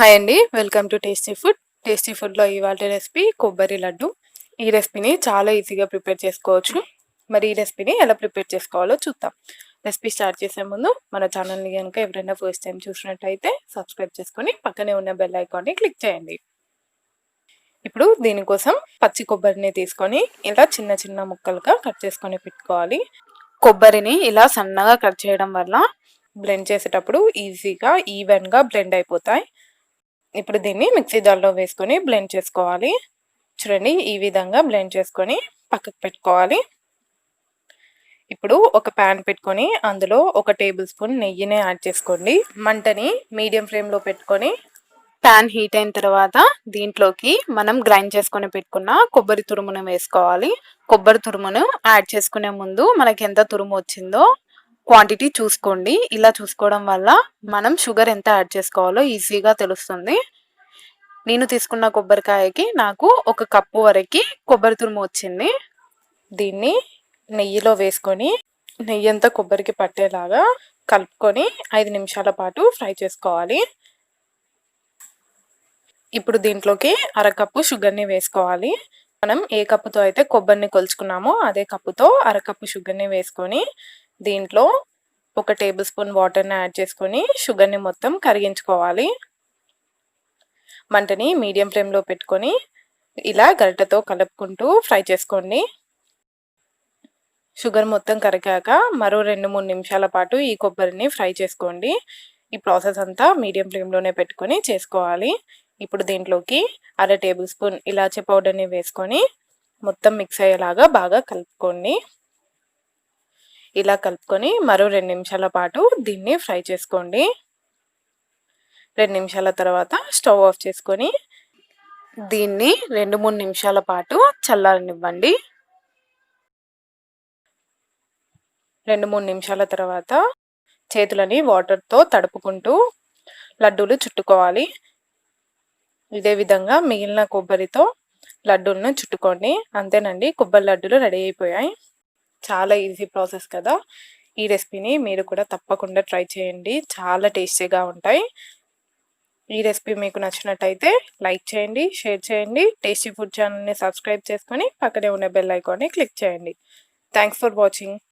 Hi అండి, welcome to tasty food. Tasty ఫుడ్లో ఇవాళ రెసిపీ కొబ్బరి లడ్డు. ఈ రెసిపీని చాలా ఈజీగా ప్రిపేర్ చేసుకోవచ్చు. మరి ఈ రెసిపీని ఎలా ప్రిపేర్ చేసుకోవాలో చూద్దాం. రెసిపీ స్టార్ట్ చేసే ముందు మన ఛానల్ని కనుక ఎవరైనా ఫస్ట్ టైం చూసినట్టయితే సబ్స్క్రైబ్ చేసుకొని పక్కనే ఉన్న బెల్ ఐకాన్ని క్లిక్ చేయండి. ఇప్పుడు దీనికోసం పచ్చి కొబ్బరిని తీసుకొని ఇలా చిన్న చిన్న ముక్కలుగా కట్ చేసుకొని పెట్టుకోవాలి. కొబ్బరిని ఇలా సన్నగా కట్ చేయడం వల్ల బ్లెండ్ చేసేటప్పుడు ఈజీగా ఈవెన్గా బ్లెండ్ అయిపోతాయి. ఇప్పుడు దీన్ని మిక్సీ జార్లో వేసుకొని బ్లెండ్ చేసుకోవాలి. చూడండి, ఈ విధంగా బ్లెండ్ చేసుకొని పక్కకు పెట్టుకోవాలి. ఇప్పుడు ఒక ప్యాన్ పెట్టుకొని అందులో 1 టేబుల్ స్పూన్ నెయ్యిని యాడ్ చేసుకోండి. మంటని మీడియం ఫ్లేమ్లో పెట్టుకొని ప్యాన్ హీట్ అయిన తర్వాత దీంట్లోకి మనం గ్రైండ్ చేసుకొని పెట్టుకున్న కొబ్బరి తురుమును వేసుకోవాలి. కొబ్బరి తురుమును యాడ్ చేసుకునే ముందు మనకి ఎంత తురుము వచ్చిందో క్వాంటిటీ చూసుకోండి. ఇలా చూసుకోవడం వల్ల మనం షుగర్ ఎంత యాడ్ చేసుకోవాలో ఈజీగా తెలుస్తుంది. నేను తీసుకున్న కొబ్బరికాయకి నాకు 1 కప్పు వరకు కొబ్బరి తురుము వచ్చింది. దీన్ని నెయ్యిలో వేసుకొని నెయ్యి అంతా కొబ్బరికి పట్టేలాగా కలుపుకొని 5 నిమిషాల పాటు ఫ్రై చేసుకోవాలి. ఇప్పుడు దీంట్లోకి 1/2 కప్పు షుగర్ని వేసుకోవాలి. మనం ఏ కప్పుతో అయితే కొబ్బరిని కొలుచుకున్నామో అదే కప్పుతో 1/2 కప్పు షుగర్ని వేసుకొని దీంట్లో 1 టేబుల్ స్పూన్ వాటర్ని యాడ్ చేసుకొని షుగర్ని మొత్తం కరిగించుకోవాలి. మంటని మీడియం ఫ్లేమ్లో పెట్టుకొని ఇలా గరిటెతో కలుపుకుంటూ ఫ్రై చేసుకోండి. షుగర్ మొత్తం కరిగాక మరో 2-3 నిమిషాల పాటు ఈ కొబ్బరిని ఫ్రై చేసుకోండి. ఈ ప్రాసెస్ అంతా మీడియం ఫ్లేమ్లోనే పెట్టుకొని చేసుకోవాలి. ఇప్పుడు దీంట్లోకి 1/2 టేబుల్ స్పూన్ ఇలాచీ పౌడర్ని వేసుకొని మొత్తం మిక్స్ అయ్యేలాగా బాగా కలుపుకోండి. ఇలా కలుపుకొని మరో 2 నిమిషాల పాటు దీన్ని ఫ్రై చేసుకోండి. 2 నిమిషాల తర్వాత స్టవ్ ఆఫ్ చేసుకొని దీన్ని 2-3 నిమిషాల పాటు చల్లారనివ్వండి. 2-3 నిమిషాల తర్వాత చేతులని వాటర్తో తడుపుకుంటూ లడ్డూలు చుట్టుకోవాలి. ఇదే విధంగా మిగిలిన కొబ్బరితో లడ్డూలను చుట్టుకోండి. అంతేనండి, కొబ్బరి లడ్డూలు రెడీ అయిపోయాయి. చాలా ఈజీ ప్రాసెస్ కదా. ఈ రెసిపీని మీరు కూడా తప్పకుండా ట్రై చేయండి, చాలా టేస్టీగా ఉంటాయి. ఈ రెసిపీ మీకు నచ్చినట్టయితే లైక్ చేయండి, షేర్ చేయండి. టేస్టీ ఫుడ్ ఛానల్ని సబ్స్క్రైబ్ చేసుకొని పక్కనే ఉన్న బెల్ ఐకాన్ని క్లిక్ చేయండి. Thanks for watching.